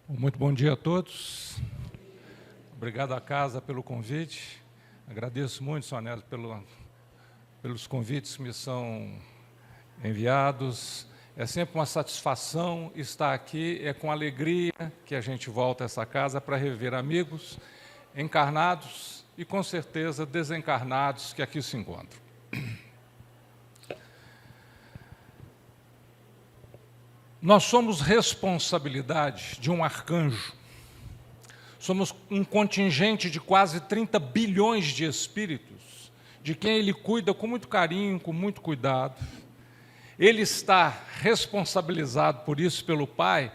Muito bom dia a todos. Obrigado à casa pelo convite. Agradeço muito, Sonélio, pelos convites que me são enviados. É sempre uma satisfação estar aqui. É com alegria que a gente volta a essa casa para rever amigos encarnados e, com certeza, desencarnados que aqui se encontram. Nós somos responsabilidade de um arcanjo. Somos um contingente de quase 30 bilhões de espíritos, de quem ele cuida com muito carinho, com muito cuidado. Ele está responsabilizado por isso pelo Pai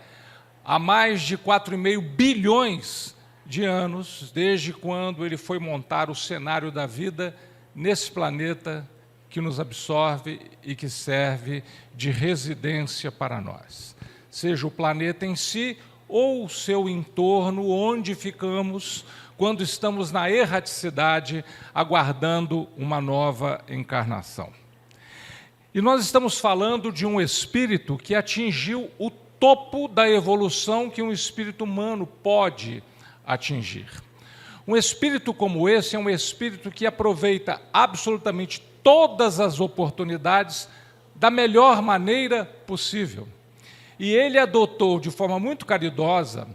há mais de 4,5 bilhões de anos, desde quando ele foi montar o cenário da vida nesse planeta que nos absorve e que serve de residência para nós. Seja o planeta em si ou o seu entorno, onde ficamos quando estamos na erraticidade, aguardando uma nova encarnação. E nós estamos falando de um espírito que atingiu o topo da evolução que um espírito humano pode atingir. Um espírito como esse é um espírito que aproveita absolutamente todas as oportunidades da melhor maneira possível. E ele adotou de forma muito caridosa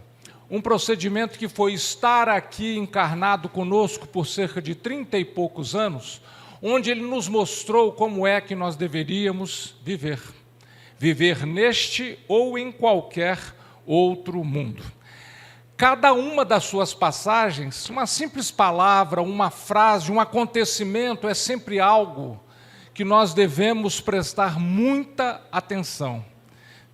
um procedimento que foi estar aqui encarnado conosco por cerca de 30 e poucos anos, onde ele nos mostrou como é que nós deveríamos viver. Viver neste ou em qualquer outro mundo. Cada uma das suas passagens, uma simples palavra, uma frase, um acontecimento, é sempre algo que nós devemos prestar muita atenção.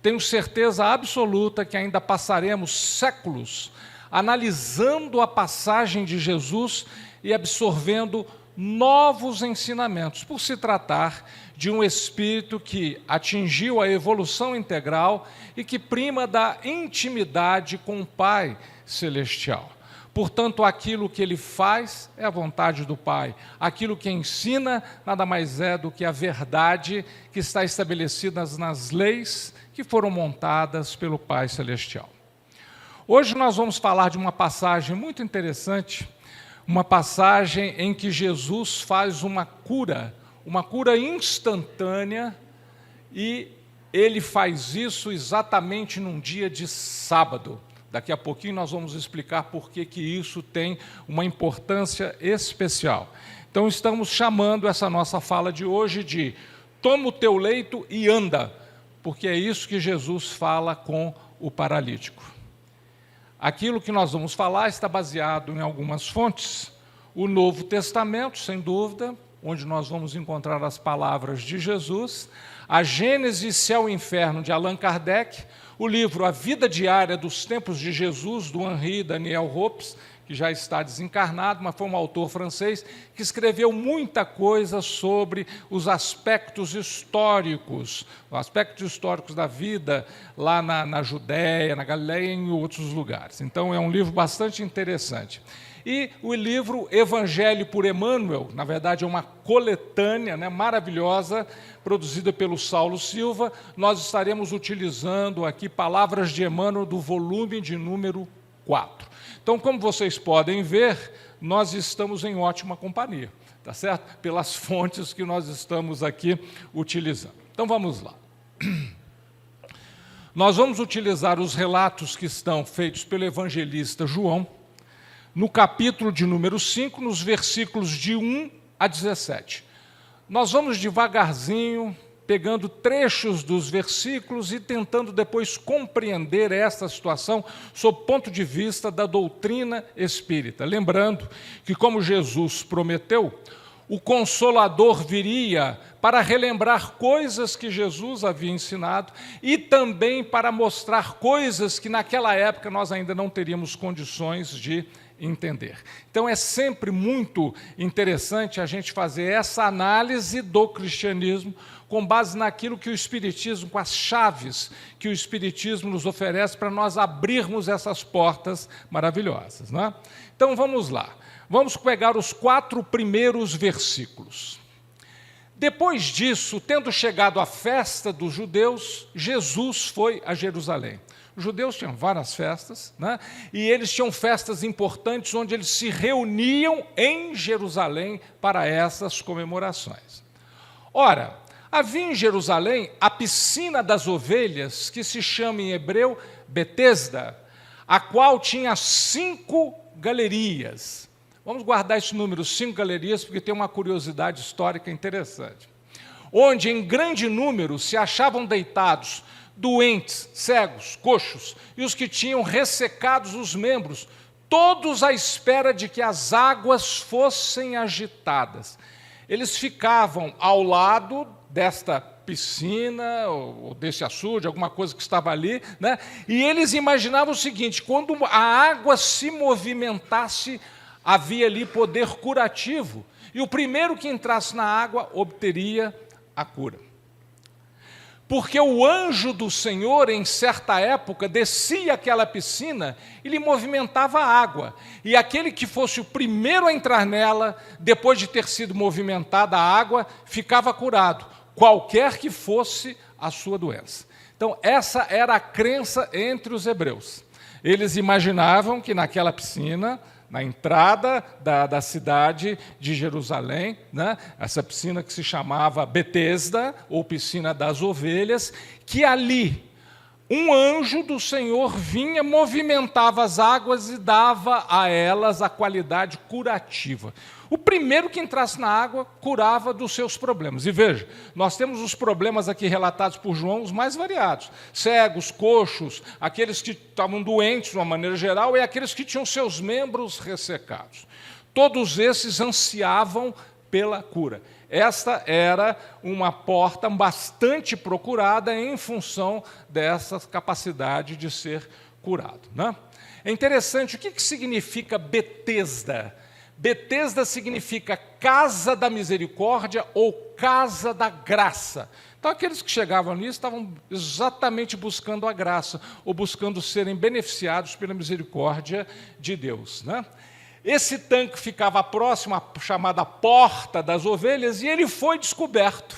Tenho certeza absoluta que ainda passaremos séculos analisando a passagem de Jesus e absorvendo novos ensinamentos, por se tratar de um espírito que atingiu a evolução integral e que prima da intimidade com o Pai Celestial. Portanto, aquilo que ele faz é a vontade do Pai. Aquilo que ensina nada mais é do que a verdade que está estabelecida nas leis que foram montadas pelo Pai Celestial. Hoje nós vamos falar de uma passagem muito interessante, uma passagem em que Jesus faz uma cura instantânea, e ele faz isso exatamente num dia de sábado. Daqui a pouquinho nós vamos explicar por que isso tem uma importância especial. Então estamos chamando essa nossa fala de hoje de toma o teu leito e anda, porque é isso que Jesus fala com o paralítico. Aquilo que nós vamos falar está baseado em algumas fontes. O Novo Testamento, sem dúvida, onde nós vamos encontrar as palavras de Jesus, a Gênese, Céu e Inferno, de Allan Kardec, o livro A Vida Diária dos Tempos de Jesus, do Henri Daniel Hopes, que já está desencarnado, mas foi um autor francês que escreveu muita coisa sobre os aspectos históricos da vida lá na Judéia, na Galileia e em outros lugares. Então é um livro bastante interessante. E o livro Evangelho por Emmanuel, na verdade é uma coletânea, maravilhosa, produzida pelo Saulo Silva. Nós estaremos utilizando aqui palavras de Emmanuel do volume de número 4. Então, como vocês podem ver, nós estamos em ótima companhia, tá certo? Pelas fontes que nós estamos aqui utilizando. Então, vamos lá. Nós vamos utilizar os relatos que estão feitos pelo evangelista João, no capítulo de número 5, nos versículos de 1 a 17. Nós vamos devagarzinho, pegando trechos dos versículos e tentando depois compreender esta situação sob o ponto de vista da doutrina espírita. Lembrando que, como Jesus prometeu, o Consolador viria para relembrar coisas que Jesus havia ensinado e também para mostrar coisas que naquela época nós ainda não teríamos condições de entender. Então é sempre muito interessante a gente fazer essa análise do cristianismo com base naquilo que o Espiritismo, com as chaves que o Espiritismo nos oferece para nós abrirmos essas portas maravilhosas, né? Então vamos lá. Vamos pegar os 4 primeiros versículos. Depois disso, tendo chegado à festa dos judeus, Jesus foi a Jerusalém. Os judeus tinham várias festas, né? E eles tinham festas importantes onde eles se reuniam em Jerusalém para essas comemorações. Ora, havia em Jerusalém a piscina das ovelhas, que se chama em hebreu Betesda, a qual tinha 5 galerias. Vamos guardar esse número, 5 galerias, porque tem uma curiosidade histórica interessante. Onde em grande número se achavam deitados doentes, cegos, coxos, e os que tinham ressecados os membros, todos à espera de que as águas fossem agitadas. Eles ficavam ao lado desta piscina, ou desse açude, alguma coisa que estava ali, né? E eles imaginavam o seguinte: quando a água se movimentasse, havia ali poder curativo, e o primeiro que entrasse na água obteria a cura. Porque o anjo do Senhor, em certa época, descia àquela piscina e lhe movimentava a água. E aquele que fosse o primeiro a entrar nela, depois de ter sido movimentada a água, ficava curado, qualquer que fosse a sua doença. Então, essa era a crença entre os hebreus. Eles imaginavam que naquela piscina, na entrada da cidade de Jerusalém, né, essa piscina que se chamava Betesda, ou Piscina das Ovelhas, que ali um anjo do Senhor vinha, movimentava as águas e dava a elas a qualidade curativa. O primeiro que entrasse na água curava dos seus problemas. E veja, nós temos os problemas aqui relatados por João, os mais variados. Cegos, coxos, aqueles que estavam doentes de uma maneira geral e aqueles que tinham seus membros ressecados. Todos esses ansiavam pela cura. Esta era uma porta bastante procurada em função dessa capacidade de ser curado, né? É interessante, o que significa Betesda? Betesda significa casa da misericórdia ou casa da graça. Então, aqueles que chegavam ali estavam exatamente buscando a graça, ou buscando serem beneficiados pela misericórdia de Deus, né? Esse tanque ficava próximo à chamada Porta das Ovelhas e ele foi descoberto,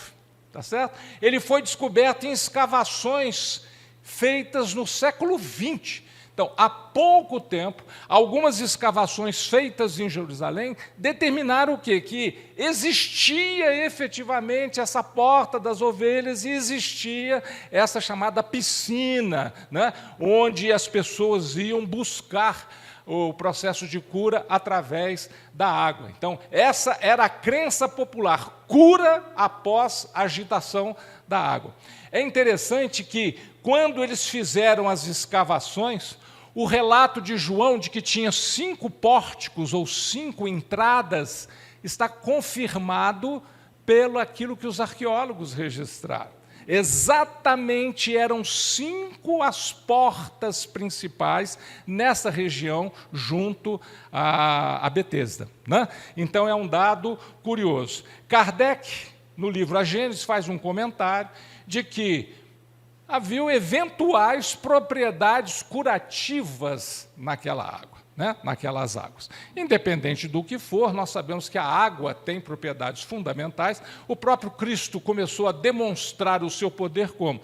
tá certo? Ele foi descoberto em escavações feitas no século XX. Então, há pouco tempo, algumas escavações feitas em Jerusalém determinaram o quê? Que existia efetivamente essa Porta das Ovelhas e existia essa chamada piscina, né? Onde as pessoas iam buscar o processo de cura através da água. Então, essa era a crença popular, cura após a agitação da água. É interessante que, quando eles fizeram as escavações, o relato de João de que tinha 5 pórticos ou 5 entradas está confirmado pelo aquilo que os arqueólogos registraram. Exatamente eram 5 as portas principais nessa região, junto a Betesda, né? Então, é um dado curioso. Kardec, no livro A Gênese, faz um comentário de que havia eventuais propriedades curativas naquela água, né? Naquelas águas. Independente do que for, nós sabemos que a água tem propriedades fundamentais. O próprio Cristo começou a demonstrar o seu poder como?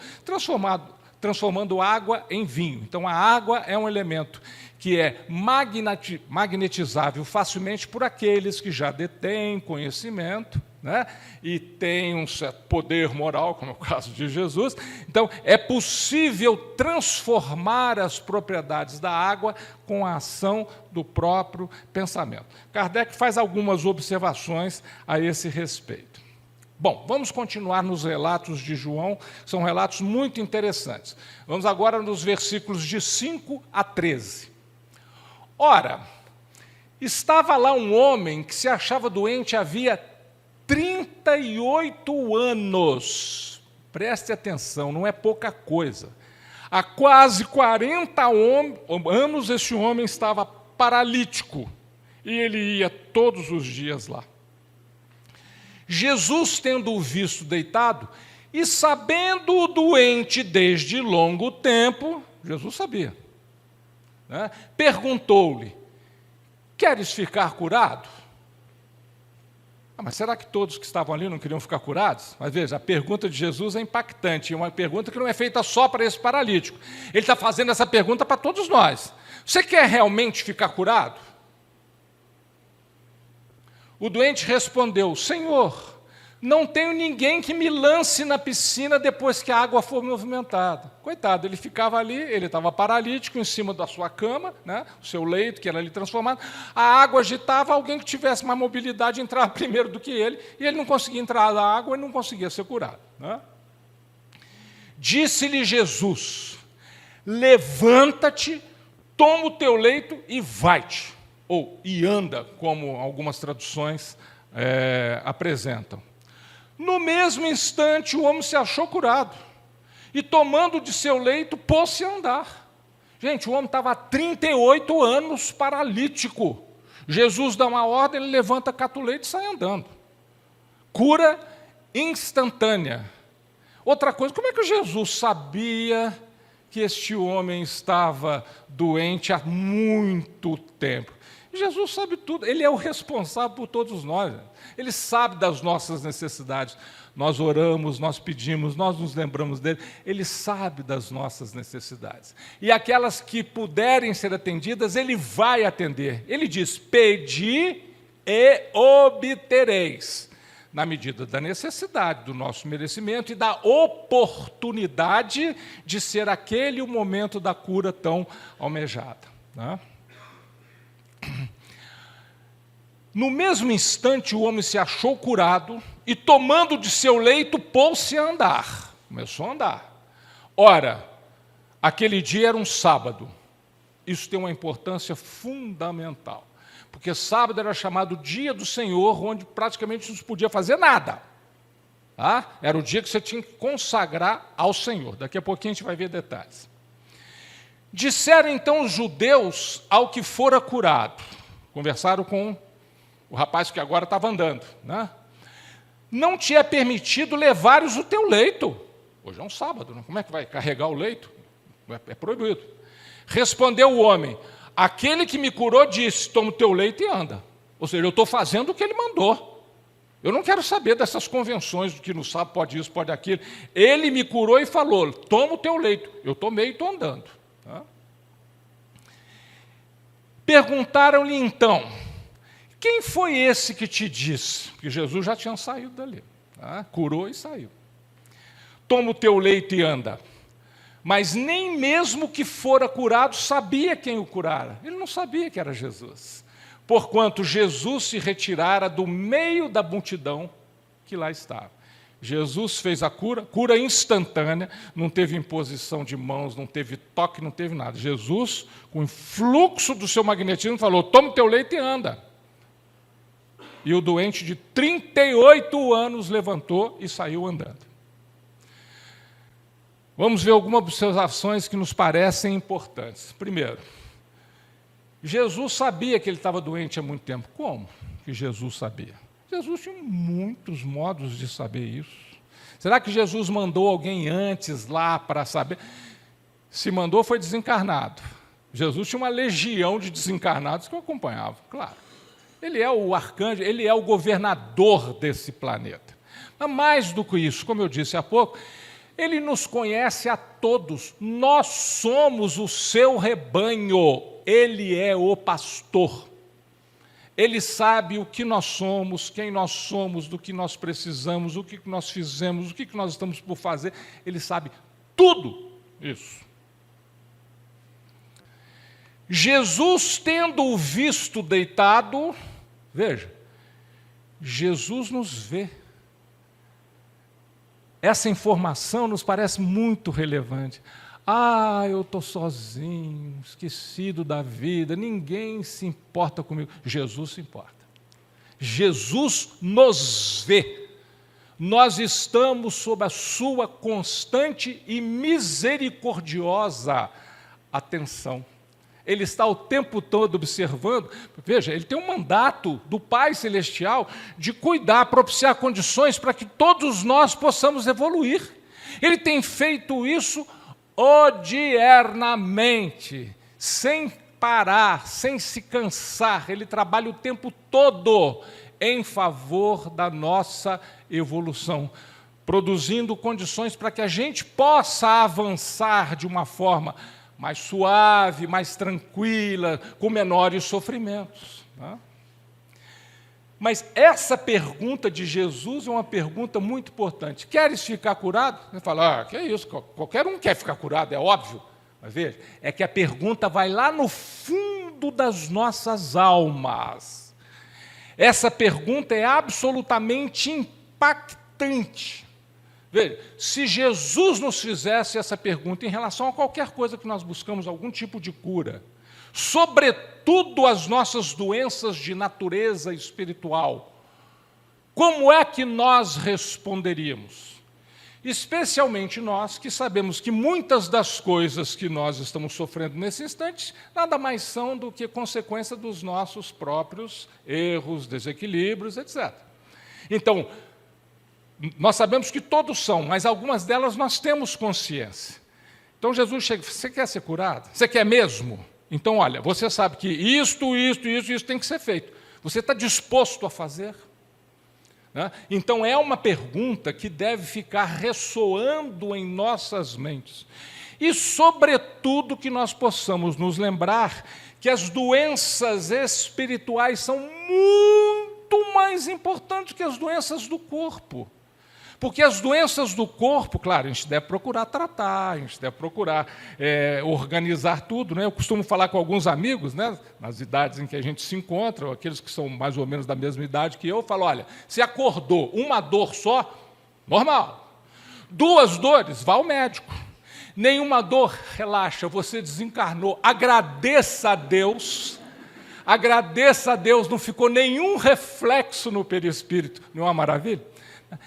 Transformando água em vinho. Então, a água é um elemento que é magnetizável facilmente por aqueles que já detêm conhecimento, né? E têm um certo poder moral, como é o caso de Jesus. Então, é possível transformar as propriedades da água com a ação do próprio pensamento. Kardec faz algumas observações a esse respeito. Bom, vamos continuar nos relatos de João, são relatos muito interessantes. Vamos agora nos versículos de 5 a 13. Ora, estava lá um homem que se achava doente havia 38 anos. Preste atenção, não é pouca coisa. Há quase 40 anos esse homem estava paralítico e ele ia todos os dias lá. Jesus, tendo-o visto deitado e sabendo o doente desde longo tempo, Jesus sabia, né? Perguntou-lhe: queres ficar curado? Mas será que todos que estavam ali não queriam ficar curados? Mas veja, a pergunta de Jesus é impactante, é uma pergunta que não é feita só para esse paralítico. Ele está fazendo essa pergunta para todos nós. Você quer realmente ficar curado? O doente respondeu: Senhor, não tenho ninguém que me lance na piscina depois que a água for movimentada. Coitado, ele ficava ali, ele estava paralítico em cima da sua cama, né, o seu leito, que era ali transformado. A água agitava, alguém que tivesse mais mobilidade entrava primeiro do que ele, e ele não conseguia entrar na água e não conseguia ser curado. Né? Disse-lhe Jesus: levanta-te, toma o teu leito e vai-te. Ou, e anda, como algumas traduções apresentam. No mesmo instante, o homem se achou curado, e tomando de seu leito, pôs-se a andar. Gente, o homem estava há 38 anos paralítico. Jesus dá uma ordem, ele levanta, cata o leito e sai andando. Cura instantânea. Outra coisa, como é que Jesus sabia que este homem estava doente há muito tempo? Jesus sabe tudo, ele é o responsável por todos nós. Ele sabe das nossas necessidades. Nós oramos, nós pedimos, nós nos lembramos dele. Ele sabe das nossas necessidades. E aquelas que puderem ser atendidas, ele vai atender. Ele diz: pedi e obtereis. Na medida da necessidade, do nosso merecimento e da oportunidade de ser aquele o momento da cura tão almejada. Né? No mesmo instante, o homem se achou curado e, tomando de seu leito, pôs-se a andar. Começou a andar. Ora, aquele dia era um sábado. Isso tem uma importância fundamental, porque sábado era chamado dia do Senhor, onde praticamente não se podia fazer nada. Tá? Era o dia que você tinha que consagrar ao Senhor. Daqui a pouquinho a gente vai ver detalhes. Disseram então os judeus ao que fora curado. Conversaram com o rapaz que agora estava andando. Né? Não te é permitido levares o teu leito. Hoje é um sábado, né? Como é que vai carregar o leito? É proibido. Respondeu o homem: aquele que me curou disse, toma o teu leito e anda. Ou seja, eu estou fazendo o que ele mandou. Eu não quero saber dessas convenções do que não sabe, pode isso, pode aquilo. Ele me curou e falou, toma o teu leito. Eu tomei e estou andando. Tá? Perguntaram-lhe então, quem foi esse que te disse? Porque Jesus já tinha saído dali. Tá? Curou e saiu. Toma o teu leito e anda. Mas nem mesmo que fora curado sabia quem o curara. Ele não sabia que era Jesus. Porquanto Jesus se retirara do meio da multidão que lá estava. Jesus fez a cura instantânea, não teve imposição de mãos, não teve toque, não teve nada. Jesus, com o influxo do seu magnetismo, falou, toma o teu leito e anda. E o doente de 38 anos levantou e saiu andando. Vamos ver algumas observações que nos parecem importantes. Primeiro, Jesus sabia que ele estava doente há muito tempo. Como que Jesus sabia? Jesus tinha muitos modos de saber isso. Será que Jesus mandou alguém antes lá para saber? Se mandou, foi desencarnado. Jesus tinha uma legião de desencarnados que o acompanhavam, claro. Ele é o arcanjo, ele é o governador desse planeta. Mas mais do que isso, como eu disse há pouco, ele nos conhece a todos. Nós somos o seu rebanho. Ele é o pastor. Ele sabe o que nós somos, quem nós somos, do que nós precisamos, o que nós fizemos, o que nós estamos por fazer. Ele sabe tudo isso. Jesus, tendo-o visto deitado, veja, Jesus nos vê. Essa informação nos parece muito relevante. Ah, eu estou sozinho, esquecido da vida, ninguém se importa comigo. Jesus se importa. Jesus nos vê. Nós estamos sob a sua constante e misericordiosa atenção. Ele está o tempo todo observando. Veja, ele tem um mandato do Pai Celestial de cuidar, propiciar condições para que todos nós possamos evoluir. Ele tem feito isso odiernamente, sem parar, sem se cansar. Ele trabalha o tempo todo em favor da nossa evolução, produzindo condições para que a gente possa avançar de uma forma mais suave, mais tranquila, com menores sofrimentos. Né? Mas essa pergunta de Jesus é uma pergunta muito importante. Queres ficar curado? Você fala, que é isso, qualquer um quer ficar curado, é óbvio. Mas veja, é que a pergunta vai lá no fundo das nossas almas. Essa pergunta é absolutamente impactante. Veja, se Jesus nos fizesse essa pergunta em relação a qualquer coisa que nós buscamos, algum tipo de cura, sobretudo as nossas doenças de natureza espiritual, como é que nós responderíamos? Especialmente nós que sabemos que muitas das coisas que nós estamos sofrendo nesse instante nada mais são do que consequência dos nossos próprios erros, desequilíbrios, etc. Então, nós sabemos que todos são, mas algumas delas nós temos consciência. Então Jesus chega, você quer ser curado? Você quer mesmo? Então, olha, você sabe que isto tem que ser feito. Você está disposto a fazer? Né? Então, é uma pergunta que deve ficar ressoando em nossas mentes. E, sobretudo, que nós possamos nos lembrar que as doenças espirituais são muito mais importantes que as doenças do corpo. Porque as doenças do corpo, claro, a gente deve procurar tratar, a gente deve procurar organizar tudo. Né? Eu costumo falar com alguns amigos, né, nas idades em que a gente se encontra, aqueles que são mais ou menos da mesma idade que eu falo, olha, se acordou uma dor só, normal. 2 dores, vá ao médico. Nenhuma dor, relaxa, você desencarnou. Agradeça a Deus, não ficou nenhum reflexo no perispírito. Não é uma maravilha?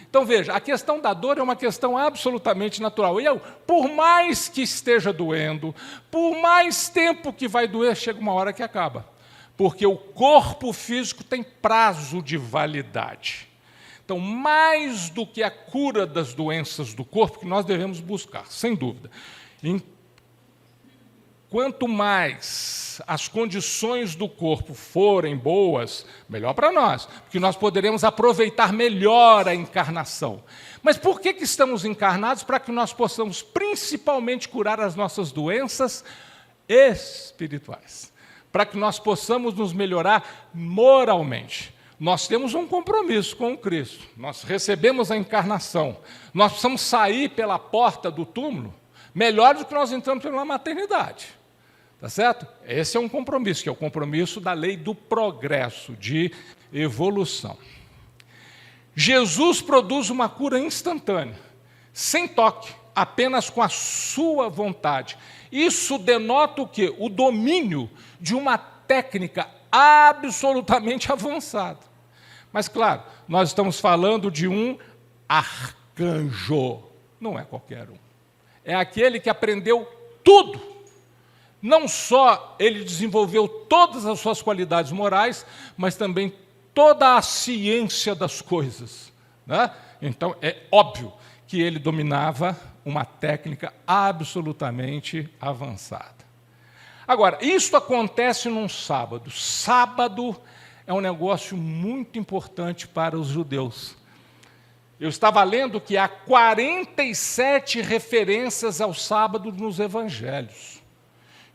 Então, veja, a questão da dor é uma questão absolutamente natural. E por mais que esteja doendo, por mais tempo que vai doer, chega uma hora que acaba. Porque o corpo físico tem prazo de validade. Então, mais do que a cura das doenças do corpo, que nós devemos buscar, sem dúvida. Quanto mais as condições do corpo forem boas, melhor para nós, porque nós poderemos aproveitar melhor a encarnação. Mas por que estamos encarnados? Para que nós possamos principalmente curar as nossas doenças espirituais, para que nós possamos nos melhorar moralmente. Nós temos um compromisso com o Cristo, nós recebemos a encarnação, nós precisamos sair pela porta do túmulo melhor do que nós entramos pela maternidade. Tá certo? Esse é um compromisso, que é o compromisso da lei do progresso, de evolução. Jesus produz uma cura instantânea, sem toque, apenas com a sua vontade. Isso denota o quê? O domínio de uma técnica absolutamente avançada. Mas, claro, nós estamos falando de um arcanjo, não é qualquer um. É aquele que aprendeu tudo. Não só ele desenvolveu todas as suas qualidades morais, mas também toda a ciência das coisas. Né? Então, é óbvio que ele dominava uma técnica absolutamente avançada. Agora, isso acontece num sábado. Sábado é um negócio muito importante para os judeus. Eu estava lendo que há 47 referências ao sábado nos evangelhos.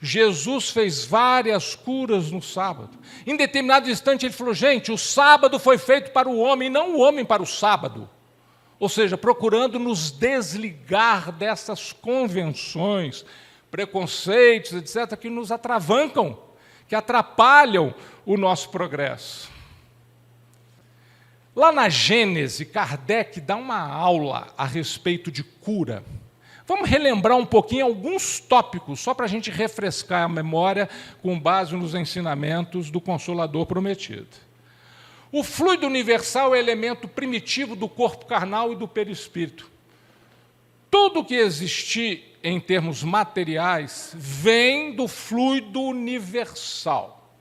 Jesus fez várias curas no sábado. Em determinado instante ele falou, gente, o sábado foi feito para o homem, não o homem para o sábado. Ou seja, procurando nos desligar dessas convenções, preconceitos, etc., que nos atravancam, que atrapalham o nosso progresso. Lá na Gênese, Kardec dá uma aula a respeito de cura. Vamos relembrar um pouquinho alguns tópicos, só para a gente refrescar a memória com base nos ensinamentos do Consolador Prometido. O fluido universal é elemento primitivo do corpo carnal e do perispírito. Tudo que existir em termos materiais vem do fluido universal.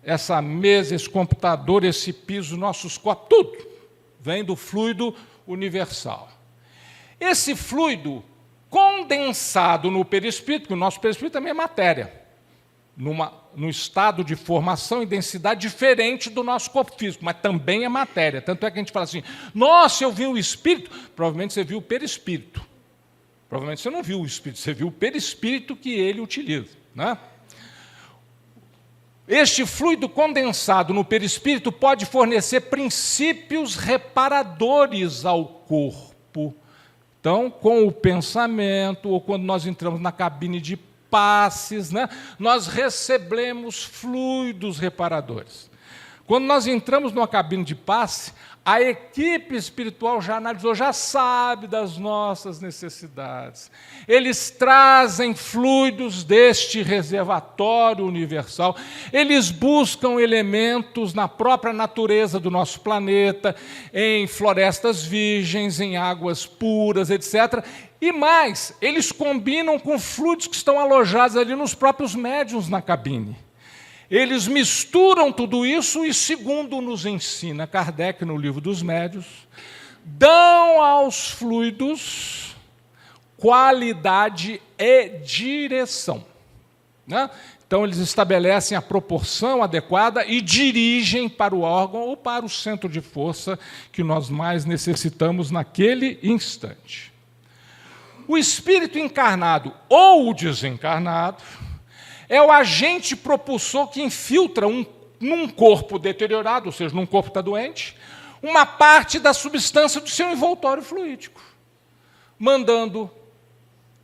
Essa mesa, esse computador, esse piso, nossos corpos, tudo vem do fluido universal. Esse fluido condensado no perispírito, porque o nosso perispírito também é matéria, num estado de formação e densidade diferente do nosso corpo físico, mas também é matéria. Tanto é que a gente fala assim, nossa, eu vi o espírito. Provavelmente você viu o perispírito. Provavelmente você não viu o espírito, você viu o perispírito que ele utiliza, né? Este fluido condensado no perispírito pode fornecer princípios reparadores ao corpo. Então, com o pensamento, ou quando nós entramos na cabine de passes, né, nós recebemos fluidos reparadores. Quando nós entramos numa cabine de passe, a equipe espiritual já analisou, já sabe das nossas necessidades. Eles trazem fluidos deste reservatório universal. Eles buscam elementos na própria natureza do nosso planeta, em florestas virgens, em águas puras, etc. E mais, eles combinam com fluidos que estão alojados ali nos próprios médiuns na cabine. Eles misturam tudo isso e, segundo nos ensina Kardec no Livro dos Médiuns, dão aos fluidos qualidade e direção, né? Então, eles estabelecem a proporção adequada e dirigem para o órgão ou para o centro de força que nós mais necessitamos naquele instante. O espírito encarnado ou o desencarnado é o agente propulsor que infiltra num corpo deteriorado, ou seja, num corpo que está doente, uma parte da substância do seu envoltório fluídico, mandando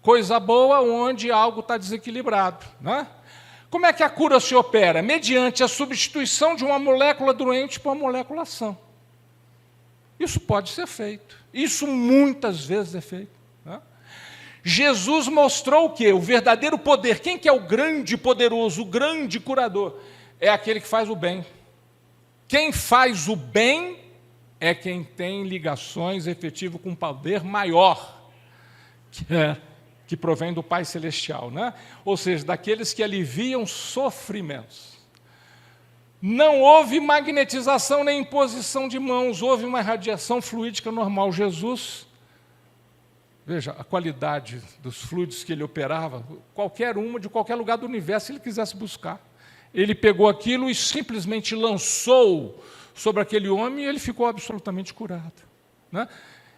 coisa boa onde algo está desequilibrado, né? Como é que a cura se opera? Mediante a substituição de uma molécula doente por uma molécula sã. Isso pode ser feito. Isso muitas vezes é feito, né? Jesus mostrou o quê? O verdadeiro poder. Quem que é o grande poderoso, o grande curador? É aquele que faz o bem. Quem faz o bem é quem tem ligações efetivas com um poder maior, que provém do Pai Celestial, né? Ou seja, daqueles que aliviam sofrimentos. Não houve magnetização nem imposição de mãos, houve uma irradiação fluídica normal. Jesus, veja, a qualidade dos fluidos que ele operava, qualquer uma, de qualquer lugar do universo, se ele quisesse buscar. Ele pegou aquilo e simplesmente lançou sobre aquele homem e ele ficou absolutamente curado, né?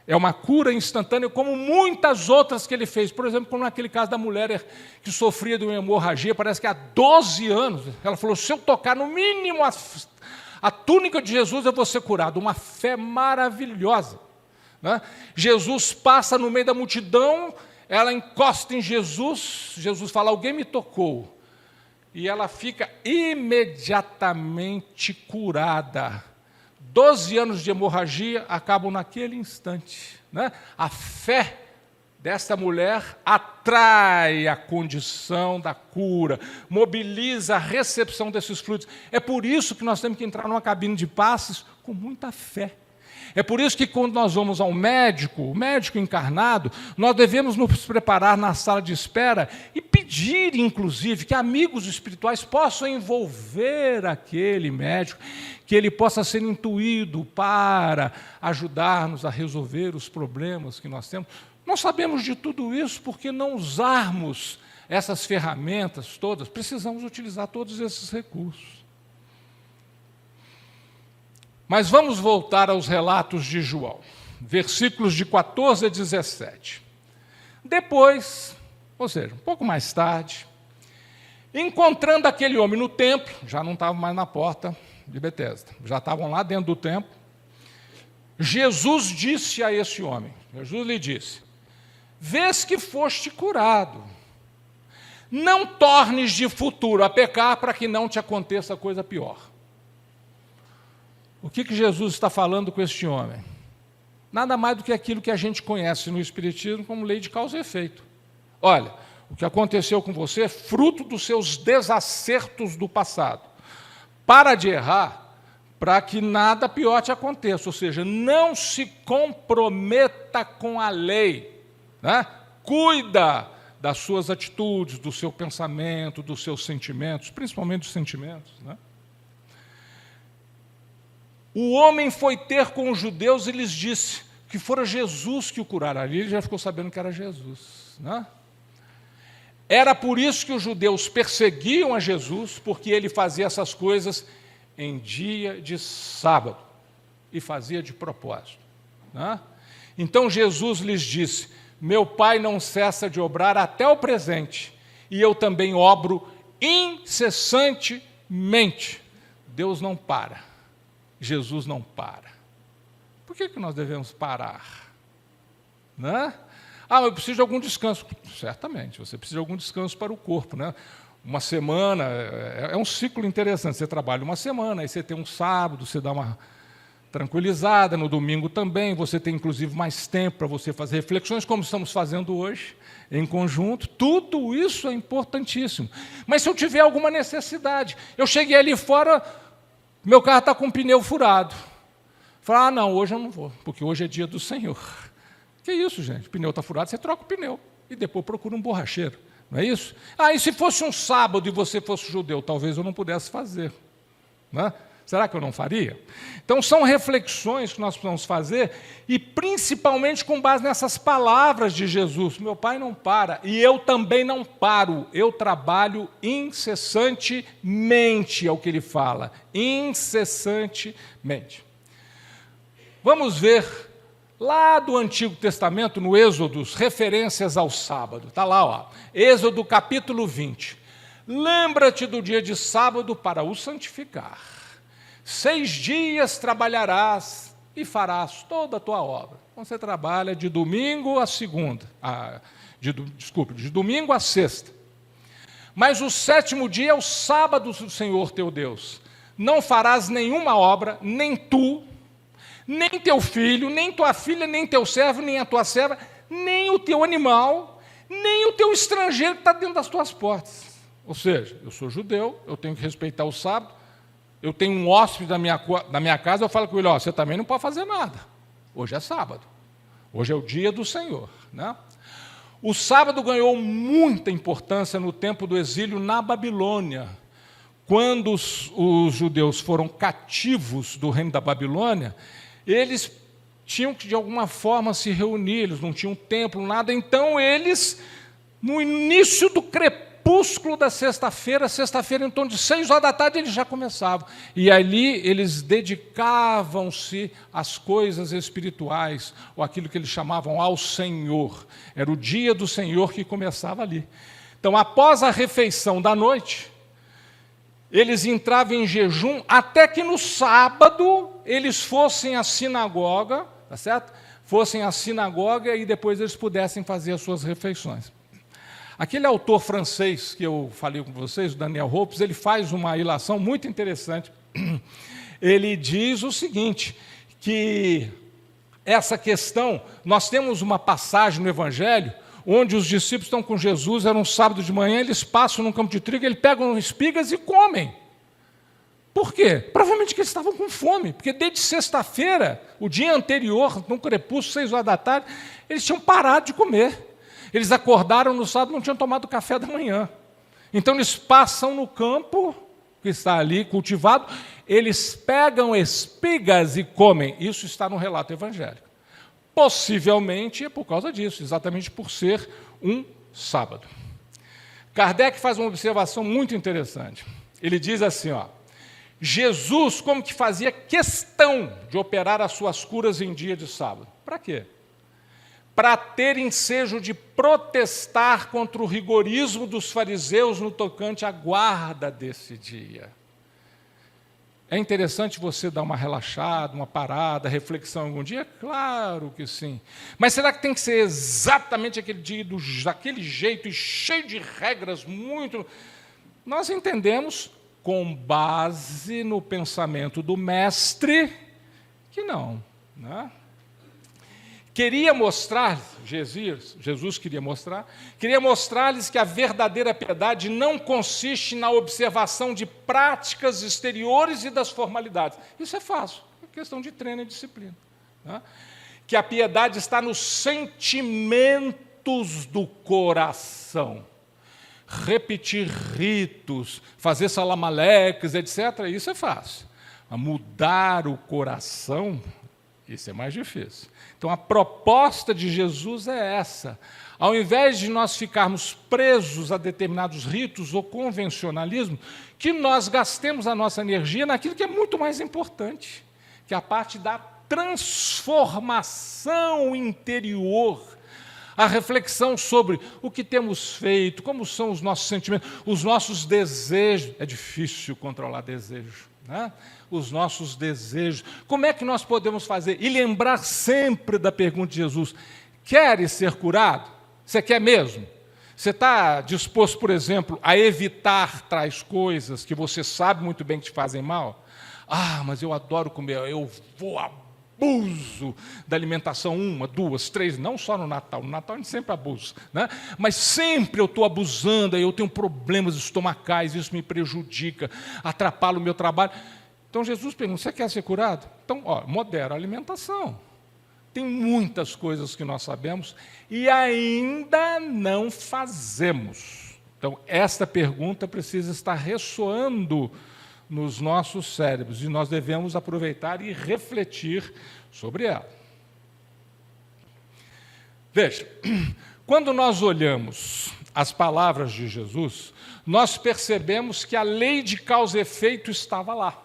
É uma cura instantânea, como muitas outras que ele fez. Por exemplo, como naquele caso da mulher que sofria de uma hemorragia, parece que há 12 anos, ela falou, se eu tocar no mínimo a túnica de Jesus, eu vou ser curado. Uma fé maravilhosa, né? Jesus passa no meio da multidão, ela encosta em Jesus, Jesus fala, alguém me tocou. E ela fica imediatamente curada. 12 anos de hemorragia acabam naquele instante, né? A fé desta mulher atrai a condição da cura, mobiliza a recepção desses fluidos. É por isso que nós temos que entrar numa cabine de passes com muita fé. É por isso que quando nós vamos ao médico, o médico encarnado, nós devemos nos preparar na sala de espera e pedir, inclusive, que amigos espirituais possam envolver aquele médico, que ele possa ser intuído para ajudar-nos a resolver os problemas que nós temos. Nós sabemos de tudo isso porque não usarmos essas ferramentas todas, precisamos utilizar todos esses recursos. Mas vamos voltar aos relatos de João, versículos de 14 a 17. Depois, ou seja, um pouco mais tarde, encontrando aquele homem no templo, já não estavam mais na porta de Betesda, já estavam lá dentro do templo, Jesus disse a esse homem, Jesus lhe disse, vês que foste curado, não tornes de futuro a pecar para que não te aconteça coisa pior. O que Jesus está falando com este homem? Nada mais do que aquilo que a gente conhece no Espiritismo como lei de causa e efeito. Olha, o que aconteceu com você é fruto dos seus desacertos do passado. Para de errar para que nada pior te aconteça, ou seja, não se comprometa com a lei, né? Cuida das suas atitudes, do seu pensamento, dos seus sentimentos, principalmente dos sentimentos, né? O homem foi ter com os judeus e lhes disse que fora Jesus que o curara. Ali ele já ficou sabendo que era Jesus, né? Era por isso que os judeus perseguiam a Jesus, porque ele fazia essas coisas em dia de sábado, e fazia de propósito. Né? Então Jesus lhes disse: meu Pai não cessa de obrar até o presente, e eu também obro incessantemente. Deus não para, Jesus não para. Por que nós devemos parar? Né? Eu preciso de algum descanso. Certamente, você precisa de algum descanso para o corpo. Né? Uma semana, é um ciclo interessante. Você trabalha uma semana, aí você tem um sábado, você dá uma tranquilizada, no domingo também, você tem inclusive mais tempo para você fazer reflexões, como estamos fazendo hoje, em conjunto. Tudo isso é importantíssimo. Mas se eu tiver alguma necessidade, eu cheguei ali fora, meu carro está com o pneu furado. Falei, não, hoje eu não vou, porque hoje é dia do Senhor. Que isso, gente? O pneu está furado, você troca o pneu e depois procura um borracheiro. Não é isso? E se fosse um sábado e você fosse judeu, talvez eu não pudesse fazer. Né? Será que eu não faria? Então, são reflexões que nós precisamos fazer, e principalmente com base nessas palavras de Jesus. Meu Pai não para, e eu também não paro. Eu trabalho incessantemente, é o que ele fala. Incessantemente. Vamos ver lá do Antigo Testamento, no Êxodo, referências ao sábado. Está lá, Êxodo capítulo 20. Lembra-te do dia de sábado para o santificar. 6 dias trabalharás e farás toda a tua obra. Então você trabalha de domingo a segunda, de domingo a sexta. Mas o 7º dia é o sábado do Senhor teu Deus. Não farás nenhuma obra, nem tu, nem teu filho, nem tua filha, nem teu servo, nem a tua serva, nem o teu animal, nem o teu estrangeiro que está dentro das tuas portas. Ou seja, eu sou judeu, eu tenho que respeitar o sábado. Eu tenho um hóspede da minha casa, eu falo com ele, você também não pode fazer nada. Hoje é sábado. Hoje é o dia do Senhor. Né? O sábado ganhou muita importância no tempo do exílio na Babilônia. Quando os judeus foram cativos do reino da Babilônia, eles tinham que, de alguma forma, se reunir, eles não tinham templo, nada. Então, eles, no início do crepúsculo da sexta-feira, em torno de 6 horas da tarde, eles já começavam. E ali eles dedicavam-se às coisas espirituais, ou aquilo que eles chamavam ao Senhor. Era o dia do Senhor que começava ali. Então, após a refeição da noite, eles entravam em jejum até que no sábado eles fossem à sinagoga, tá certo? Fossem à sinagoga e depois eles pudessem fazer as suas refeições. Aquele autor francês que eu falei com vocês, o Daniel Hopes, ele faz uma ilação muito interessante. Ele diz o seguinte, que essa questão, nós temos uma passagem no Evangelho, onde os discípulos estão com Jesus, era um sábado de manhã, eles passam num campo de trigo, eles pegam espigas e comem. Por quê? Provavelmente que eles estavam com fome, porque desde sexta-feira, o dia anterior, no crepúsculo, 6 horas da tarde, eles tinham parado de comer. Eles acordaram no sábado, não tinham tomado café da manhã. Então eles passam no campo, que está ali cultivado, eles pegam espigas e comem. Isso está no relato evangélico. Possivelmente é por causa disso, exatamente por ser um sábado. Kardec faz uma observação muito interessante. Ele diz assim, Jesus como que fazia questão de operar as suas curas em dia de sábado. Para quê? Para ter ensejo de protestar contra o rigorismo dos fariseus no tocante à guarda desse dia. É interessante você dar uma relaxada, uma parada, reflexão algum dia? Claro que sim. Mas será que tem que ser exatamente aquele dia, daquele jeito, e cheio de regras, muito... Nós entendemos, com base no pensamento do mestre, que não, né? Queria mostrar, Jesus queria mostrar-lhes que a verdadeira piedade não consiste na observação de práticas exteriores e das formalidades. Isso é fácil, é questão de treino e disciplina. Né? Que a piedade está nos sentimentos do coração. Repetir ritos, fazer salamaleques, etc., isso é fácil. Mas mudar o coração, isso é mais difícil. Então, a proposta de Jesus é essa. Ao invés de nós ficarmos presos a determinados ritos ou convencionalismo, que nós gastemos a nossa energia naquilo que é muito mais importante, que é a parte da transformação interior, a reflexão sobre o que temos feito, como são os nossos sentimentos, os nossos desejos. É difícil controlar desejo, né? Os nossos desejos. Como é que nós podemos fazer? E lembrar sempre da pergunta de Jesus: queres ser curado? Você quer mesmo? Você está disposto, por exemplo, a evitar tais coisas que você sabe muito bem que te fazem mal? Ah, mas eu adoro comer, eu vou abuso da alimentação 1, 2, 3, não só no Natal. No Natal a gente sempre abusa, né? Mas sempre eu estou abusando, aí eu tenho problemas estomacais, isso me prejudica, atrapalha o meu trabalho. Então Jesus pergunta: você quer ser curado? Então, modera a alimentação. Tem muitas coisas que nós sabemos e ainda não fazemos. Então, esta pergunta precisa estar ressoando nos nossos cérebros e nós devemos aproveitar e refletir sobre ela. Veja, quando nós olhamos as palavras de Jesus, nós percebemos que a lei de causa e efeito estava lá,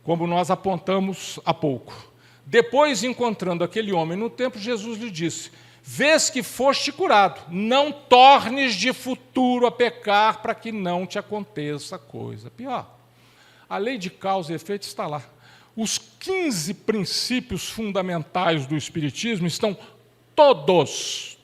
como nós apontamos há pouco. Depois, encontrando aquele homem no templo, Jesus lhe disse: vês que foste curado, não tornes de futuro a pecar, para que não te aconteça coisa pior. A lei de causa e efeito está lá. Os 15 princípios fundamentais do Espiritismo estão todos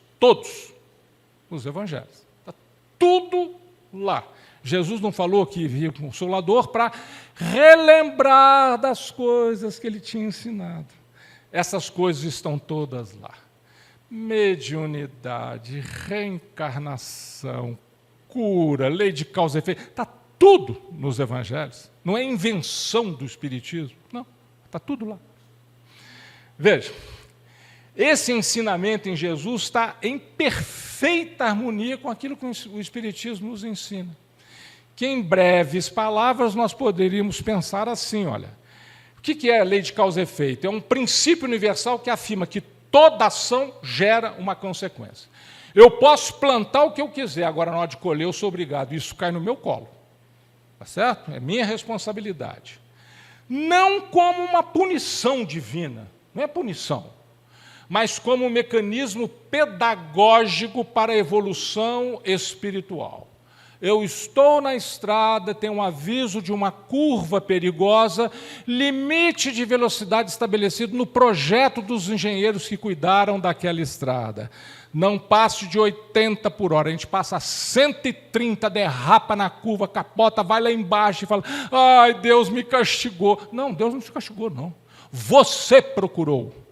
nos Evangelhos. Está tudo lá. Jesus não falou que viria o Consolador para relembrar das coisas que ele tinha ensinado. Essas coisas estão todas lá. Mediunidade, reencarnação, cura, lei de causa e efeito, está tudo nos Evangelhos. Não é invenção do Espiritismo, não, está tudo lá. Veja, esse ensinamento em Jesus está em perfeita harmonia com aquilo que o Espiritismo nos ensina. Que em breves palavras nós poderíamos pensar assim: olha, o que é a lei de causa e efeito? É um princípio universal que afirma que toda ação gera uma consequência. Eu posso plantar o que eu quiser, agora na hora de colher eu sou obrigado, isso cai no meu colo. Tá certo? É minha responsabilidade. Não como uma punição divina, não é punição, mas como um mecanismo pedagógico para a evolução espiritual. Eu estou na estrada, tem um aviso de uma curva perigosa, limite de velocidade estabelecido no projeto dos engenheiros que cuidaram daquela estrada. Não passe de 80 por hora, a gente passa a 130, derrapa na curva, capota, vai lá embaixo e fala: ai, Deus me castigou. Não, Deus não te castigou, não. Você procurou.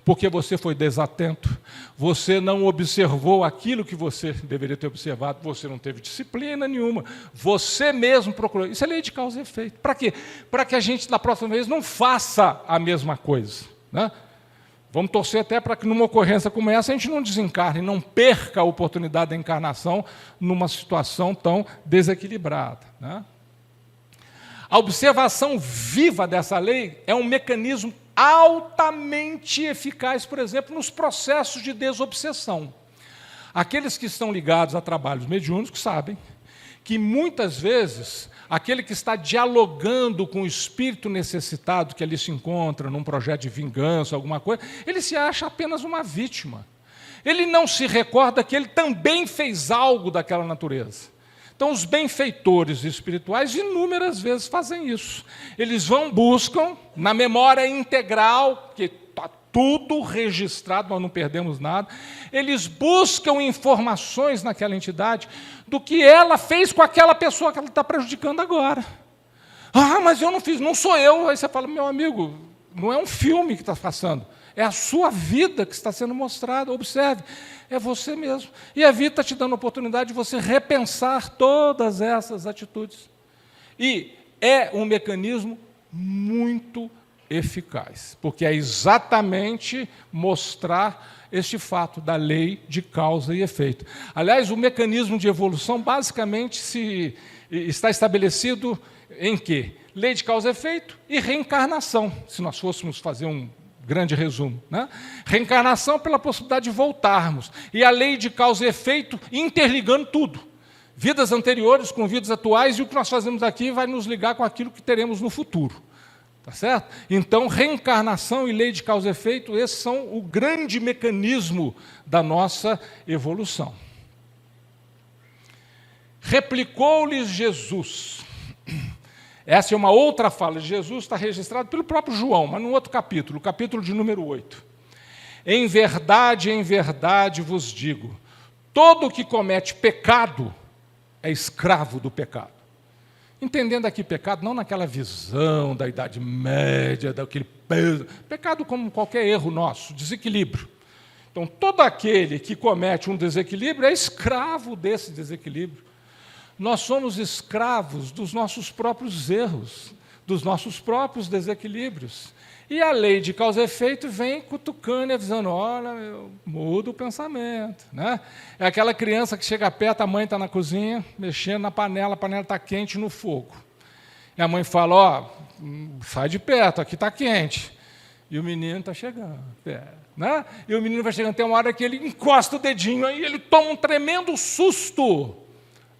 Porque você foi desatento, você não observou aquilo que você deveria ter observado, você não teve disciplina nenhuma, você mesmo procurou. Isso é lei de causa e efeito. Para quê? Para que a gente, da próxima vez, não faça a mesma coisa, né? Vamos torcer até para que, numa ocorrência como essa, a gente não desencarne, não perca a oportunidade da encarnação numa situação tão desequilibrada, né? A observação viva dessa lei é um mecanismo altamente eficaz, por exemplo, nos processos de desobsessão. Aqueles que estão ligados a trabalhos mediúnicos sabem que, muitas vezes, aquele que está dialogando com o espírito necessitado que ali se encontra, num projeto de vingança, alguma coisa, ele se acha apenas uma vítima. Ele não se recorda que ele também fez algo daquela natureza. Então, os benfeitores espirituais inúmeras vezes fazem isso. Eles buscam, na memória integral, que está tudo registrado, nós não perdemos nada, eles buscam informações naquela entidade do que ela fez com aquela pessoa que ela está prejudicando agora. Ah, mas eu não fiz, não sou eu. Aí você fala: meu amigo, não é um filme que está passando, é a sua vida que está sendo mostrada. Observe, é você mesmo. E a vida está te dando a oportunidade de você repensar todas essas atitudes. E é um mecanismo muito eficaz, porque é exatamente mostrar este fato da lei de causa e efeito. Aliás, o mecanismo de evolução basicamente está estabelecido em quê? Lei de causa e efeito e reencarnação. Se nós fôssemos fazer um grande resumo, né? Reencarnação pela possibilidade de voltarmos. E a lei de causa e efeito interligando tudo. Vidas anteriores com vidas atuais, e o que nós fazemos aqui vai nos ligar com aquilo que teremos no futuro. Tá certo? Então, reencarnação e lei de causa e efeito, esses são o grande mecanismo da nossa evolução. Replicou-lhes Jesus. Essa é uma outra fala de Jesus, está registrada pelo próprio João, mas num outro capítulo, o capítulo de número 8. Em verdade vos digo, todo o que comete pecado é escravo do pecado. Entendendo aqui pecado, não naquela visão da Idade Média, daquele peso. Pecado como qualquer erro nosso, desequilíbrio. Então, todo aquele que comete um desequilíbrio é escravo desse desequilíbrio. Nós somos escravos dos nossos próprios erros, dos nossos próprios desequilíbrios. E a lei de causa e efeito vem cutucando e avisando, olha, muda o pensamento. Né? É aquela criança que chega perto, a mãe está na cozinha, mexendo na panela, a panela está quente no fogo. E a mãe fala, ó, sai de perto, aqui está quente. E o menino está chegando perto. Né? E o menino vai chegando, tem uma hora que ele encosta o dedinho, aí ele toma um tremendo susto.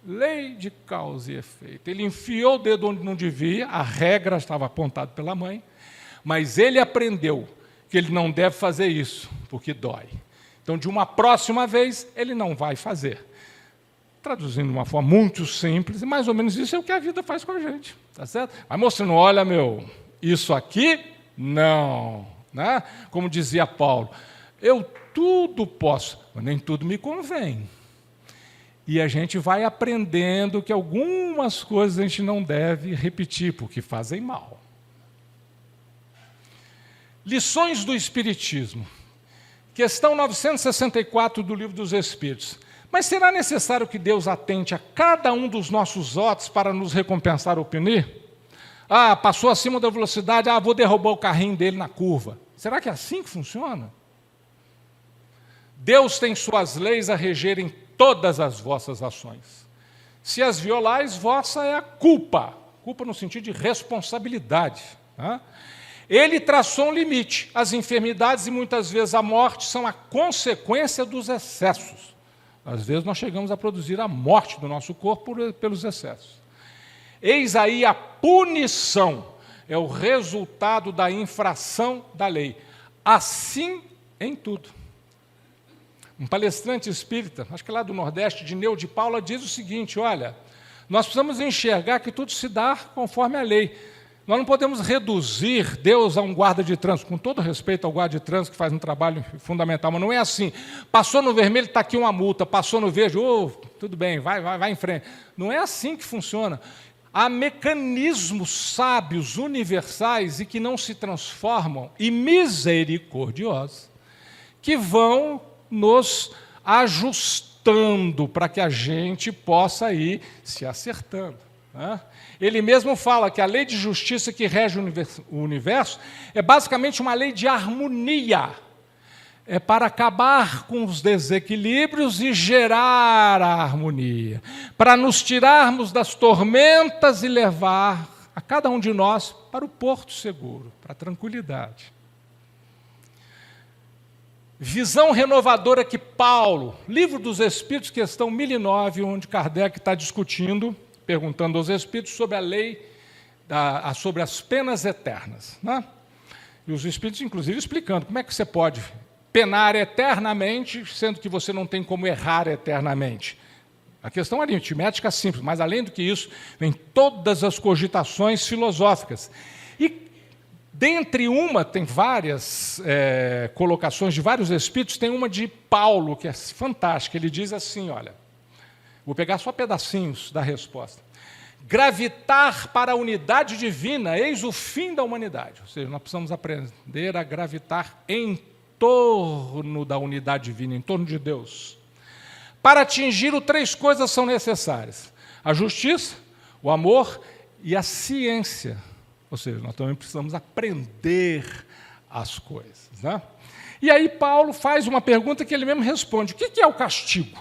Lei de causa e efeito. Ele enfiou o dedo onde não devia, a regra estava apontada pela mãe, mas ele aprendeu que ele não deve fazer isso, porque dói. Então, de uma próxima vez, ele não vai fazer. Traduzindo de uma forma muito simples, e mais ou menos isso é o que a vida faz com a gente. Tá certo? Vai mostrando, olha, isso aqui, não. Né? Como dizia Paulo, eu tudo posso, mas nem tudo me convém. E a gente vai aprendendo que algumas coisas a gente não deve repetir, porque fazem mal. Lições do Espiritismo. Questão 964 do Livro dos Espíritos. Mas será necessário que Deus atente a cada um dos nossos atos para nos recompensar ou punir? Ah, passou acima da velocidade, vou derrubar o carrinho dele na curva. Será que é assim que funciona? Deus tem suas leis a regerem todas as vossas ações. Se as violais, vossa é a culpa. Culpa no sentido de responsabilidade. Tá? Ele traçou um limite. As enfermidades e muitas vezes a morte são a consequência dos excessos. Às vezes nós chegamos a produzir a morte do nosso corpo pelos excessos. Eis aí a punição. É o resultado da infração da lei. Assim em tudo. Um palestrante espírita, acho que lá do Nordeste, Dineu de Paula, diz o seguinte, olha, nós precisamos enxergar que tudo se dá conforme a lei. Nós não podemos reduzir Deus a um guarda de trânsito, com todo respeito ao guarda de trânsito que faz um trabalho fundamental, mas não é assim. Passou no vermelho, está aqui uma multa, passou no verde, tudo bem, vai em frente. Não é assim que funciona. Há mecanismos sábios, universais e que não se transformam, e misericordiosos, que vão nos ajustando para que a gente possa ir se acertando. Né? Ele mesmo fala que a lei de justiça que rege o universo é basicamente uma lei de harmonia. É para acabar com os desequilíbrios e gerar a harmonia. Para nos tirarmos das tormentas e levar a cada um de nós para o porto seguro, para a tranquilidade. Visão renovadora que Paulo, Livro dos Espíritos, questão 1009, onde Kardec está discutindo, perguntando aos Espíritos sobre a lei, sobre as penas eternas. Né? E os Espíritos, inclusive, explicando como é que você pode penar eternamente, sendo que você não tem como errar eternamente. A questão aritmética é simples, mas, além do que isso, vem todas as cogitações filosóficas. E, dentre tem várias colocações de vários Espíritos, tem uma de Paulo, que é fantástica. Ele diz assim, olha, vou pegar só pedacinhos da resposta. Gravitar para a unidade divina, eis o fim da humanidade. Ou seja, nós precisamos aprender a gravitar em torno da unidade divina, em torno de Deus. Para atingir três coisas são necessárias: a justiça, o amor e a ciência. Ou seja, nós também precisamos aprender as coisas. Né? E aí Paulo faz uma pergunta que ele mesmo responde: o que é o castigo?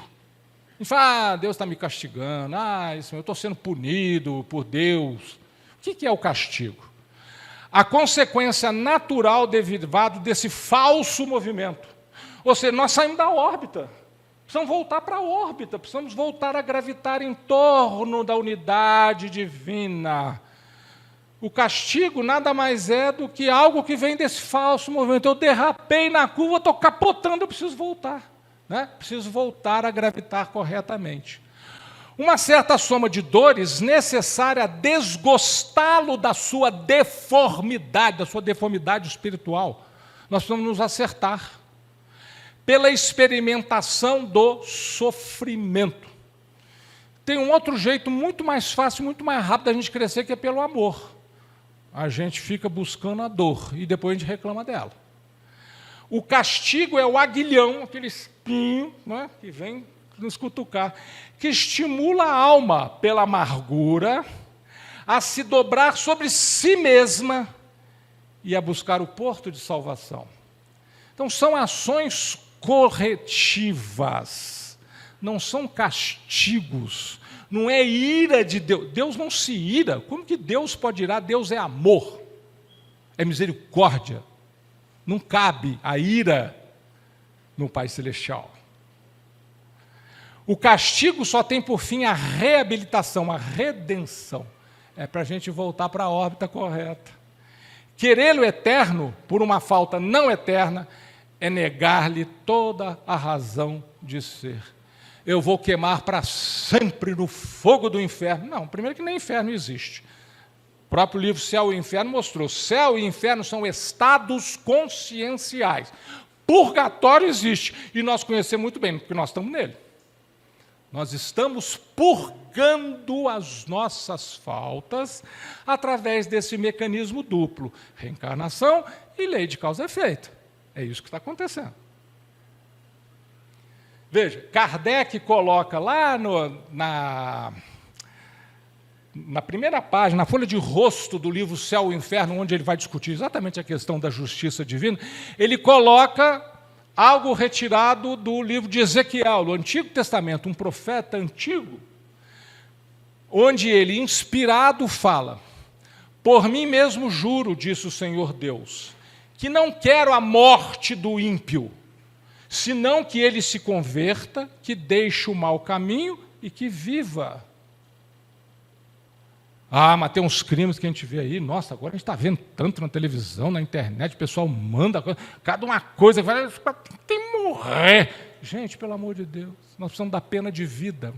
Ele fala, Deus está me castigando, eu estou sendo punido por Deus. O que é o castigo? a consequência natural derivada desse falso movimento. Ou seja, nós saímos da órbita, precisamos voltar para a órbita, precisamos voltar a gravitar em torno da unidade divina. O castigo nada mais é do que algo que vem desse falso movimento. Eu derrapei na curva, estou capotando, eu preciso voltar. Né? Preciso voltar a gravitar corretamente. Uma certa soma de dores necessária a desgostá-lo da sua deformidade espiritual. Nós precisamos nos acertar pela experimentação do sofrimento. Tem um outro jeito muito mais fácil, muito mais rápido da gente crescer, que é pelo amor. A gente fica buscando a dor e depois a gente reclama dela. O castigo é o aguilhão, aquele espinho, né, que vem nos cutucar, que estimula a alma pela amargura a se dobrar sobre si mesma e a buscar o porto de salvação. Então, são ações corretivas, não são castigos. Não é ira de Deus. Deus não se ira. Como que Deus pode irar? Deus é amor, é misericórdia. Não cabe a ira no Pai Celestial. O castigo só tem por fim a reabilitação, a redenção. É para a gente voltar para a órbita correta. Querê-lo eterno por uma falta não eterna é negar-lhe toda a razão de ser. Eu vou queimar para sempre no fogo do inferno. Não, primeiro que nem inferno existe. O próprio livro Céu e Inferno mostrou. Céu e inferno são estados conscienciais. Purgatório existe, e nós conhecemos muito bem, porque nós estamos nele. Nós estamos purgando as nossas faltas através desse mecanismo duplo, reencarnação e lei de causa e efeito. É isso que está acontecendo. Veja, Kardec coloca lá na primeira página, na folha de rosto do livro Céu e Inferno, onde ele vai discutir exatamente a questão da justiça divina, ele coloca algo retirado do livro de Ezequiel, do Antigo Testamento, um profeta antigo, onde ele, inspirado, fala: por mim mesmo juro, disse o Senhor Deus, que não quero a morte do ímpio, senão que ele se converta, que deixe o mau caminho e que viva. Ah, mas tem uns crimes que a gente vê aí, nossa, agora a gente está vendo tanto na televisão, na internet, o pessoal manda, cada uma coisa, tem que morrer. Gente, pelo amor de Deus, nós precisamos da pena de vida.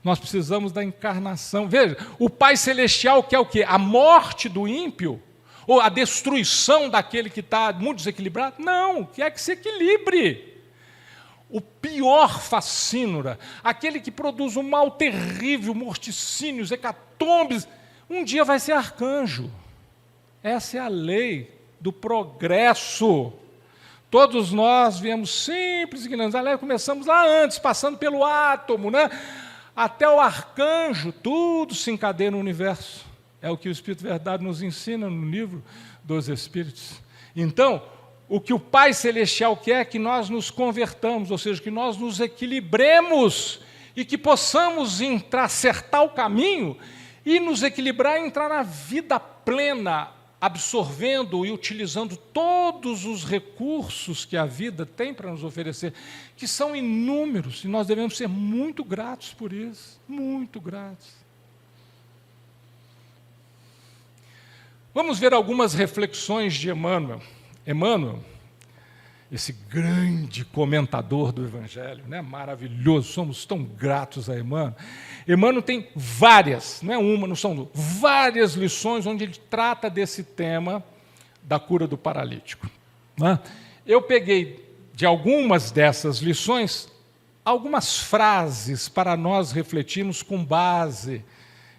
Nós precisamos da encarnação. Veja, o Pai Celestial quer o quê? A morte do ímpio? Ou a destruição daquele que está muito desequilibrado? Não, quer que se equilibre. O pior facínora, aquele que produz um mal terrível, morticínios, hecatombes, um dia vai ser arcanjo. Essa é a lei do progresso. Todos nós viemos simples, ignorantes. Aliás, começamos lá antes, passando pelo átomo, né? Até o arcanjo, tudo se encadeia no universo. É o que o Espírito Verdade nos ensina no livro dos Espíritos. Então, o que o Pai Celestial quer é que nós nos convertamos, ou seja, que nós nos equilibremos e que possamos acertar o caminho e nos equilibrar e entrar na vida plena, absorvendo e utilizando todos os recursos que a vida tem para nos oferecer, que são inúmeros, e nós devemos ser muito gratos por isso, muito gratos. Vamos ver algumas reflexões de Emmanuel. Emmanuel, esse grande comentador do Evangelho, né? Maravilhoso, somos tão gratos a Emmanuel. Emmanuel tem várias, não é uma, não são duas, várias lições onde ele trata desse tema da cura do paralítico. Né? Eu peguei de algumas dessas lições algumas frases para nós refletirmos com base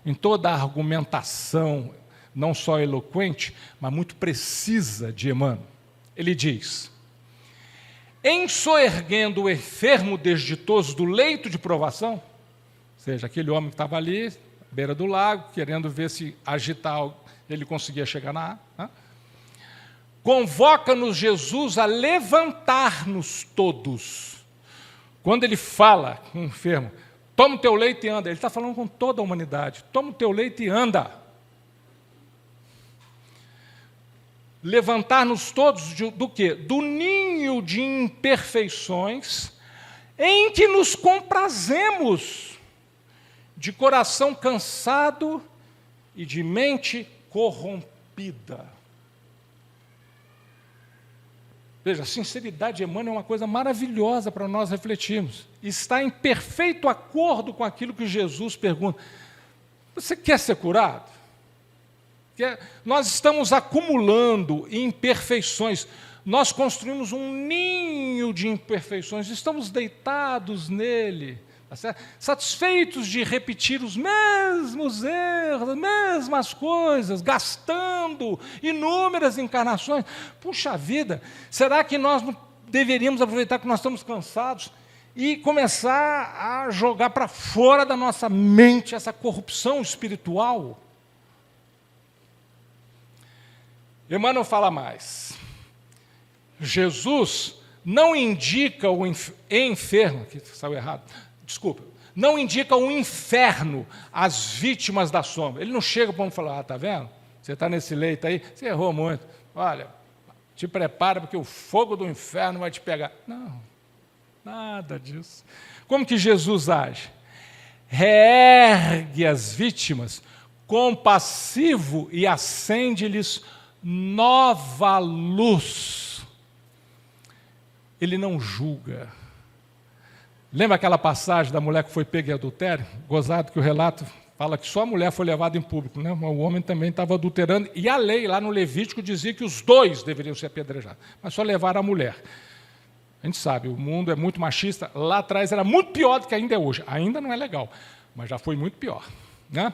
em toda a argumentação, não só eloquente, mas muito precisa de Emmanuel. Ele diz: em soerguendo o enfermo desditoso do leito de provação, ou seja, aquele homem que estava ali, à beira do lago, querendo ver se agitar, ele conseguia chegar na água, né? Convoca-nos Jesus a levantar-nos todos. Quando ele fala com o enfermo, toma o teu leito e anda, ele está falando com toda a humanidade, toma o teu leito e anda. levantar-nos todos do quê? Do ninho de imperfeições em que nos comprazemos, de coração cansado e de mente corrompida. Veja, a sinceridade de Emmanuel é uma coisa maravilhosa para nós refletirmos. Está em perfeito acordo com aquilo que Jesus pergunta. Você quer ser curado? Nós estamos acumulando imperfeições. Nós construímos um ninho de imperfeições. Estamos deitados nele, tá certo? Satisfeitos de repetir os mesmos erros, as mesmas coisas, gastando inúmeras encarnações. Puxa vida, será que nós não deveríamos aproveitar que nós estamos cansados e começar a jogar para fora da nossa mente essa corrupção espiritual? Emmanuel fala mais. Jesus não indica o enfermo, que saiu errado, desculpa, não indica o inferno às vítimas da sombra. Ele não chega para um e fala, está vendo? Você está nesse leito aí, você errou muito. Olha, te prepara porque o fogo do inferno vai te pegar. Não, nada disso. Como que Jesus age? Reergue as vítimas, compassivo, e acende-lhes nova luz. Ele não julga. Lembra aquela passagem da mulher que foi pega em adultério? Gozado que o relato fala que só a mulher foi levada em público, né? O homem também estava adulterando, e a lei lá no Levítico dizia que os dois deveriam ser apedrejados, mas só levaram a mulher. A gente sabe, o mundo é muito machista, lá atrás era muito pior do que ainda é hoje. Ainda não é legal, mas já foi muito pior, né?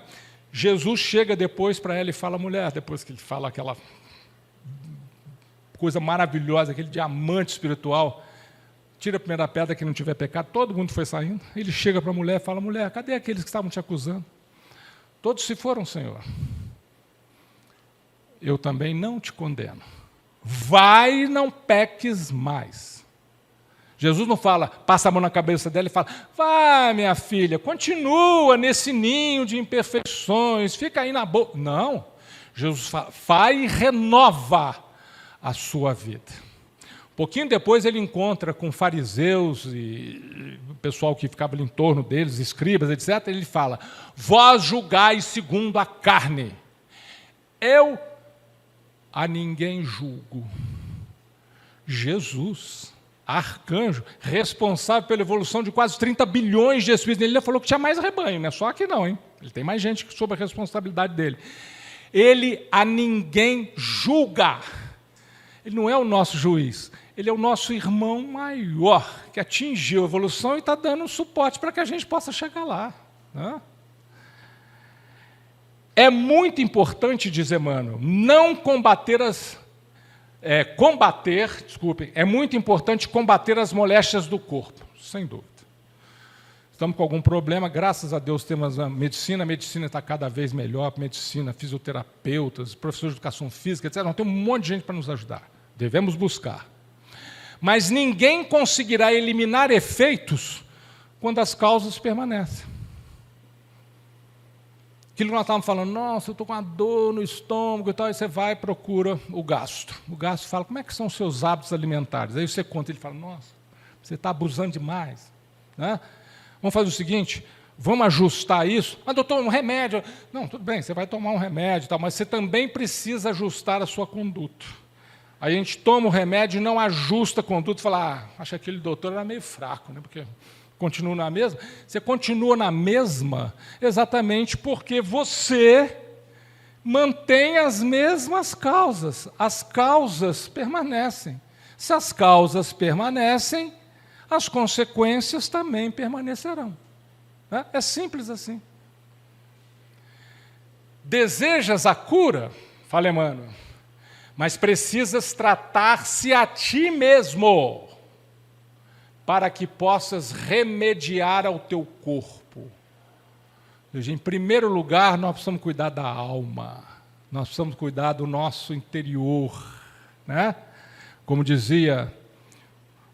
Jesus chega depois para ela e fala, mulher, depois que ele fala aquela coisa maravilhosa, aquele diamante espiritual, tira a primeira pedra que não tiver pecado, todo mundo foi saindo. Ele chega para a mulher e fala, mulher, cadê aqueles que estavam te acusando? Todos se foram, Senhor. Eu também não te condeno. Vai, não peques mais. Jesus não fala, passa a mão na cabeça dela e fala, vai, minha filha, continua nesse ninho de imperfeições, fica aí na boca. Não. Jesus fala, vai e renova a sua vida. Um pouquinho depois ele encontra com fariseus e o pessoal que ficava ali em torno deles, escribas, etc. Ele fala, vós julgais segundo a carne, eu a ninguém julgo. Jesus, arcanjo, responsável pela evolução de quase 30 bilhões de espíritos, ele falou que tinha mais rebanho, não é só aqui não, hein? Ele tem mais gente sob a responsabilidade dele. Ele a ninguém julga. Ele não é o nosso juiz, ele é o nosso irmão maior, que atingiu a evolução e está dando um suporte para que a gente possa chegar lá, né? É muito importante, diz Emmanuel, não combater é muito importante combater as moléstias do corpo, sem dúvida. Estamos com algum problema, graças a Deus temos a medicina está cada vez melhor, medicina, fisioterapeutas, professores de educação física, etc. Não, tem um monte de gente para nos ajudar, devemos buscar. Mas ninguém conseguirá eliminar efeitos quando as causas permanecem. Aquilo que nós estávamos falando, nossa, eu estou com uma dor no estômago e tal, aí você vai e procura o gastro. O gastro fala, como é que são os seus hábitos alimentares? Aí você conta, ele fala, nossa, você está abusando demais, né? Vamos fazer o seguinte, vamos ajustar isso. Ah, doutor, um remédio. Não, tudo bem, você vai tomar um remédio, tal, mas você também precisa ajustar a sua conduta. Aí a gente toma o remédio e não ajusta a conduta, fala, acho que aquele doutor era meio fraco, né? Porque continua na mesma. Você continua na mesma exatamente porque você mantém as mesmas causas. As causas permanecem. Se as causas permanecem, as consequências também permanecerão. É simples assim. Desejas a cura? Fala Emmanuel. Mas precisas tratar-se a ti mesmo, para que possas remediar ao teu corpo. Ou seja, em primeiro lugar, nós precisamos cuidar da alma, nós precisamos cuidar do nosso interior, né? Como dizia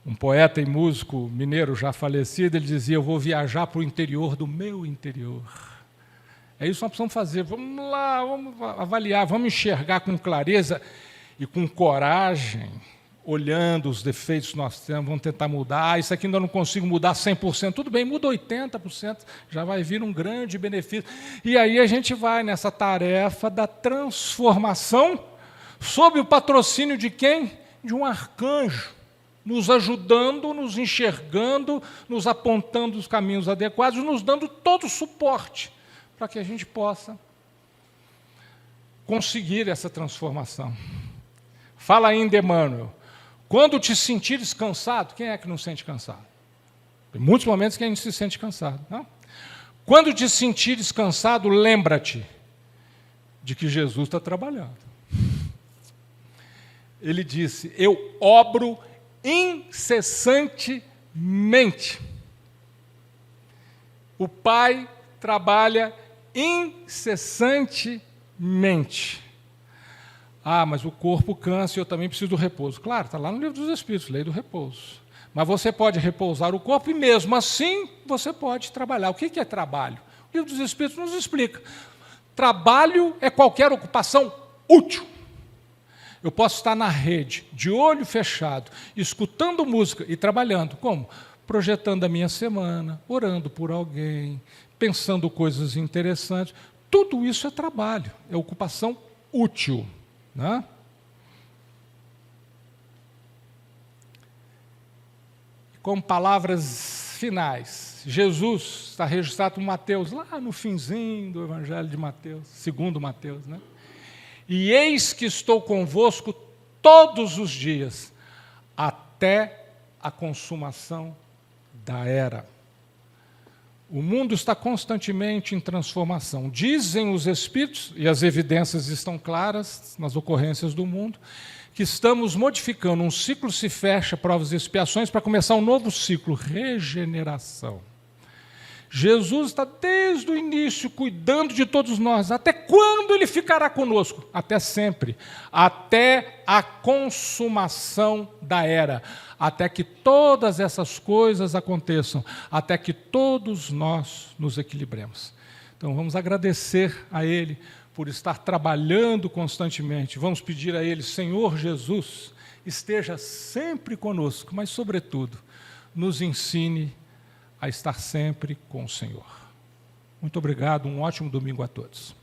um poeta e músico mineiro já falecido, ele dizia, eu vou viajar para o interior do meu interior. É isso que nós precisamos fazer, vamos lá, vamos avaliar, vamos enxergar com clareza e com coragem, olhando os defeitos que nós temos, vamos tentar mudar. Isso aqui ainda não consigo mudar 100%. Tudo bem, muda 80%, já vai vir um grande benefício. E aí a gente vai nessa tarefa da transformação, sob o patrocínio de quem? De um arcanjo, nos ajudando, nos enxergando, nos apontando os caminhos adequados, nos dando todo o suporte para que a gente possa conseguir essa transformação. Fala ainda, Emmanuel, quando te sentires cansado, quem é que não sente cansado? Tem muitos momentos que a gente se sente cansado, não? Quando te sentires cansado, lembra-te de que Jesus está trabalhando. Ele disse, eu obro incessantemente. O Pai trabalha incessantemente. Ah, mas o corpo cansa e eu também preciso do repouso. Claro, está lá no Livro dos Espíritos, lei do repouso. Mas você pode repousar o corpo e mesmo assim você pode trabalhar. O que é trabalho? O Livro dos Espíritos nos explica. Trabalho é qualquer ocupação útil. Eu posso estar na rede, de olho fechado, escutando música e trabalhando. Como? Projetando a minha semana, orando por alguém, pensando coisas interessantes. Tudo isso é trabalho, é ocupação útil. Né? Com palavras finais, Jesus está registrado em Mateus, lá no finzinho do Evangelho de Mateus, segundo Mateus, né? E eis que estou convosco todos os dias, até a consumação da era. O mundo está constantemente em transformação. Dizem os Espíritos, e as evidências estão claras nas ocorrências do mundo, que estamos modificando, um ciclo se fecha, provas e expiações, para começar um novo ciclo, regeneração. Jesus está desde o início cuidando de todos nós. Até quando Ele ficará conosco? Até sempre. Até a consumação da era. Até que todas essas coisas aconteçam. Até que todos nós nos equilibremos. Então vamos agradecer a Ele por estar trabalhando constantemente. Vamos pedir a Ele, Senhor Jesus, esteja sempre conosco, mas sobretudo, nos ensine a estar sempre com o Senhor. Muito obrigado, um ótimo domingo a todos.